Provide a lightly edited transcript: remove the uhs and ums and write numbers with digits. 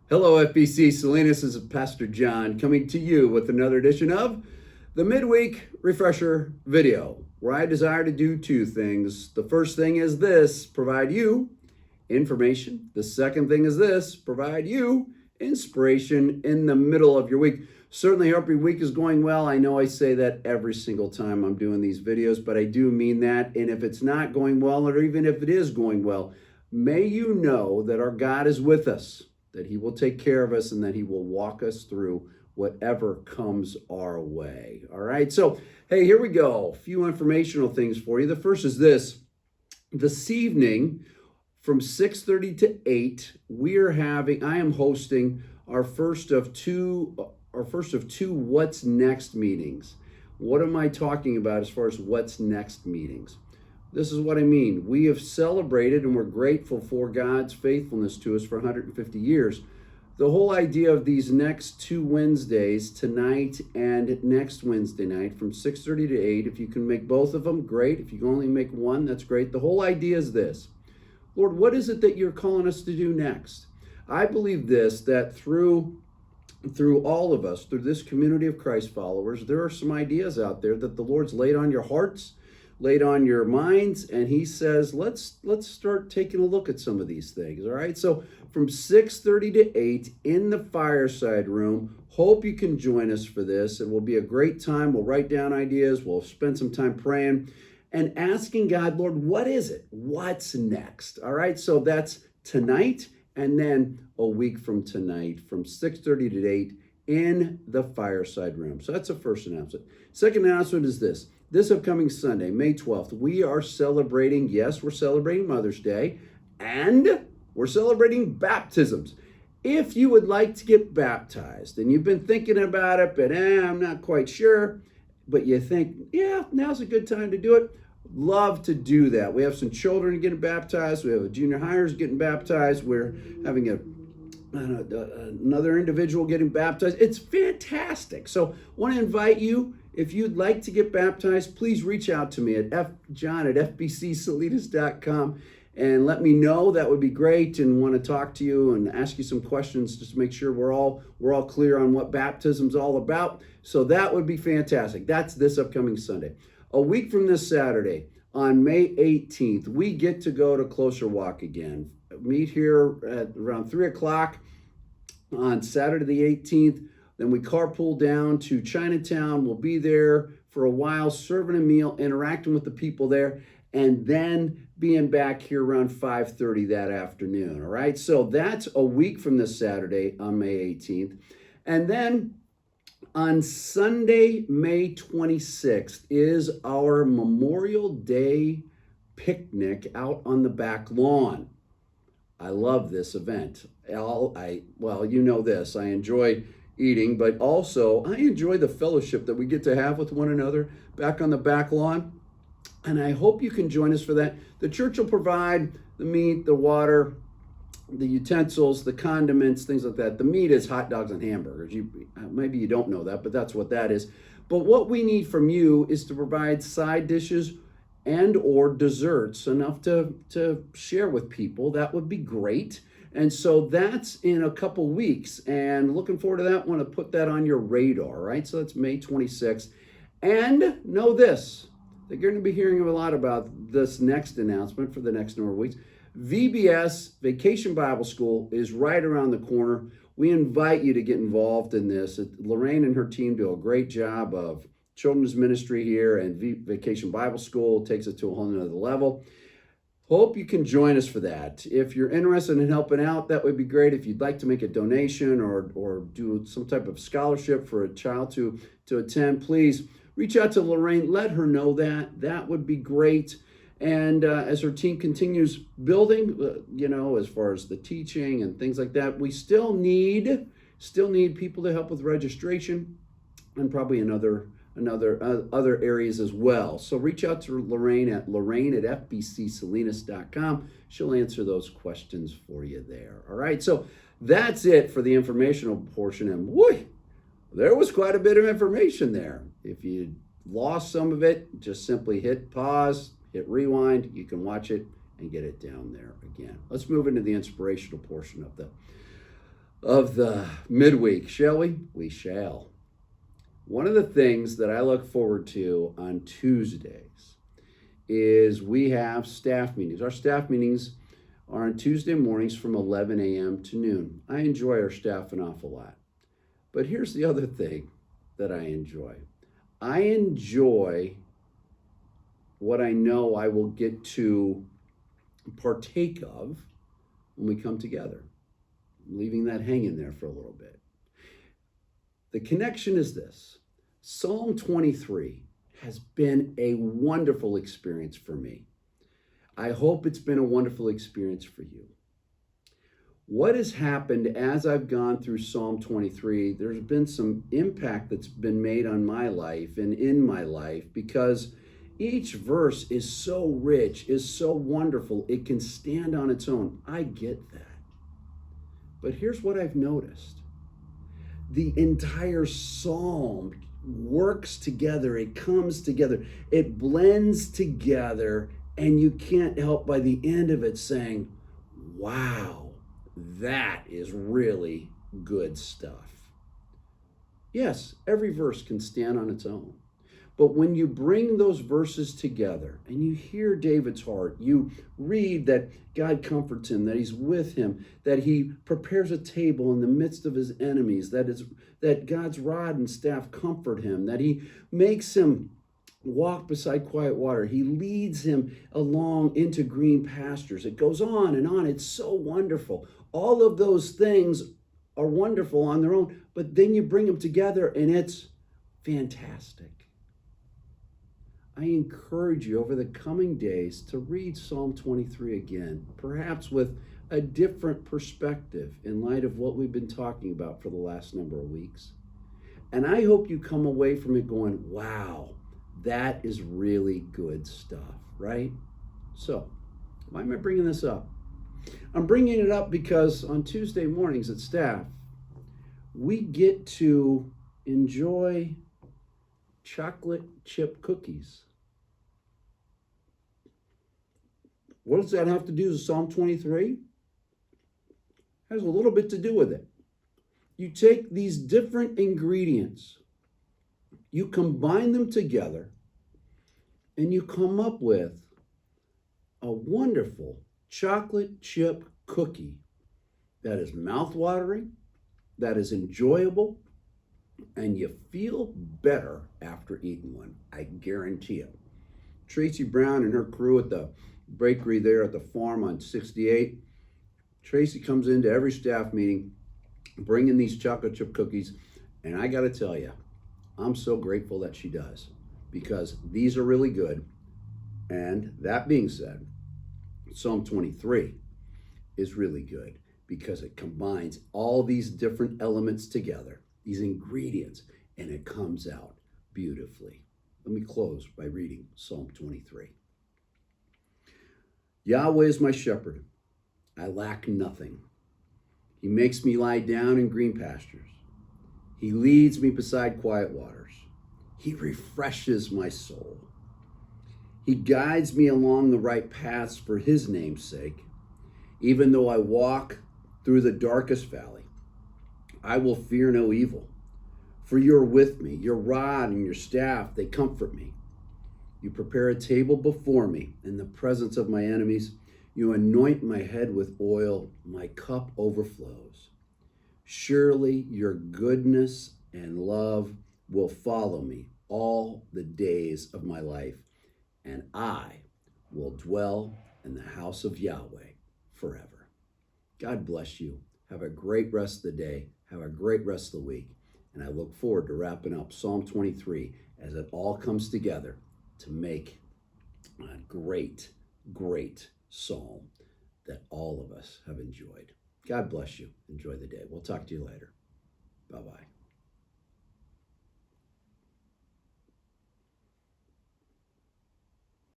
Hello, FBC Salinas. This is Pastor John coming to you with another edition of the Midweek Refresher video, where I desire to do two things. The first thing is this: provide you information. The second thing is this: provide you inspiration in the middle of your week. Certainly, hope your week is going well. I know I say that every single time I'm doing these videos, but I do mean that. And if it's not going well, or even if it is going well, may you know that our God is with us, that he will take care of us, and that he will walk us through whatever comes our way. All right. So, hey, here we go. A few informational things for you. The first is this: this evening from 6:30 to 8, I am hosting our first of two What's Next meetings. What am I talking about as far as What's Next meetings? This is what I mean. We have celebrated and we're grateful for God's faithfulness to us for 150 years. The whole idea of these next two Wednesdays, tonight and next Wednesday night from 6:30 to 8, if you can make both of them, great. If you can only make one, that's great. The whole idea is this: Lord, what is it that you're calling us to do next? I believe this, that through all of us, through this community of Christ followers, there are some ideas out there that the Lord's laid on your hearts, laid on your minds, and he says, let's start taking a look at some of these things. All right, so from 6:30 to 8 in the fireside room. Hope you can join us for this. It will be a great time. We'll write down ideas, we'll spend some time praying and asking God, Lord, what is it? What's next? All right, so that's tonight, and then a week from tonight from 6:30 to 8 in the fireside room. So that's the first announcement. Second announcement is this: this upcoming Sunday, May 12th, we are celebrating, yes, we're celebrating Mother's Day, and we're celebrating baptisms. If you would like to get baptized and you've been thinking about it, but I'm not quite sure, but you think, yeah, now's a good time to do it, love to do that. We have some children getting baptized. We have a junior hires getting baptized. We're having another individual getting baptized. It's fantastic. So I want to invite you, if you'd like to get baptized, please reach out to me at john@fbcsalinas.com and let me know. That would be great, and want to talk to you and ask you some questions just to make sure we're all clear on what baptism's all about. So that would be fantastic. That's this upcoming Sunday. A week from this Saturday, on May 18th, we get to go to Closer Walk again. Meet here at around 3 o'clock on Saturday the 18th. Then we carpool down to Chinatown. We'll be there for a while, serving a meal, interacting with the people there, and then being back here around 5:30 that afternoon. All right, so that's a week from this Saturday on May 18th. And then on Sunday, May 26th, is our Memorial Day picnic out on the back lawn. I love this event. Well, you know this, I enjoy eating, but also I enjoy the fellowship that we get to have with one another back on the back lawn. And I hope you can join us for that. The church will provide the meat, the water, the utensils, the condiments, things like that. The meat is hot dogs and hamburgers. Maybe you don't know that, but that's what that is. But what we need from you is to provide side dishes and or desserts, enough to share with people. That would be great. And so that's in a couple weeks, and looking forward to that. Want to put that on your radar, right? So that's May 26th. And know this, that you're going to be hearing a lot about this next announcement for the next number of weeks. VBS, Vacation Bible School, is right around the corner. We invite you to get involved in this. Lorraine and her team do a great job of children's ministry here, and Vacation Bible School takes it to a whole nother level. Hope you can join us for that. If you're interested in helping out, that would be great. If you'd like to make a donation or do some type of scholarship for a child to attend, please reach out to Lorraine. Let her know that. That would be great. And as her team continues building, as far as the teaching and things like that, we still need people to help with registration and probably other areas as well. So reach out to Lorraine at fbcsalinas.com. She'll answer those questions for you there. All right, so that's it for the informational portion. And boy, there was quite a bit of information there. If you lost some of it, just simply hit pause, hit rewind. You can watch it and get it down there again. Let's move into the inspirational portion of the midweek, shall we? We shall. One of the things that I look forward to on Tuesdays is we have staff meetings. Our staff meetings are on Tuesday mornings from 11 a.m. to noon. I enjoy our staff an awful lot. But here's the other thing that I enjoy. I enjoy what I know I will get to partake of when we come together. I'm leaving that hanging there for a little bit. The connection is this. Psalm 23 has been a wonderful experience for me. I hope it's been a wonderful experience for you. What has happened as I've gone through Psalm 23, there's been some impact that's been made on my life and in my life because each verse is so rich, is so wonderful, it can stand on its own. I get that. But here's what I've noticed. The entire psalm works together, it comes together, it blends together, and you can't help by the end of it saying, wow, that is really good stuff. Yes, every verse can stand on its own. But when you bring those verses together and you hear David's heart, you read that God comforts him, that he's with him, that he prepares a table in the midst of his enemies, that God's rod and staff comfort him, that he makes him walk beside quiet water. He leads him along into green pastures. It goes on and on. It's so wonderful. All of those things are wonderful on their own, but then you bring them together and it's fantastic. I encourage you over the coming days to read Psalm 23 again, perhaps with a different perspective in light of what we've been talking about for the last number of weeks. And I hope you come away from it going, wow, that is really good stuff, right? So, why am I bringing this up? I'm bringing it up because on Tuesday mornings at staff, we get to enjoy chocolate chip cookies. What does that have to do with Psalm 23? It has a little bit to do with it. You take these different ingredients, you combine them together, and you come up with a wonderful chocolate chip cookie that is mouthwatering, that is enjoyable, and you feel better after eating one. I guarantee it. Tracy Brown and her crew at the bakery there at the farm on 68. Tracy comes into every staff meeting bringing these chocolate chip cookies, and I got to tell you, I'm so grateful that she does because these are really good. And that being said, Psalm 23 is really good because it combines all these different elements together, these ingredients, and it comes out beautifully. Let me close by reading Psalm 23. Yahweh is my shepherd. I lack nothing. He makes me lie down in green pastures. He leads me beside quiet waters. He refreshes my soul. He guides me along the right paths for his name's sake. Even though I walk through the darkest valley, I will fear no evil. For you're with me. Your rod and your staff, they comfort me. You prepare a table before me in the presence of my enemies. You anoint my head with oil. My cup overflows. Surely your goodness and love will follow me all the days of my life, and I will dwell in the house of Yahweh forever. God bless you. Have a great rest of the day. Have a great rest of the week. And I look forward to wrapping up Psalm 23 as it all comes together to make a great, great psalm that all of us have enjoyed. God bless you. Enjoy the day. We'll talk to you later. Bye-bye.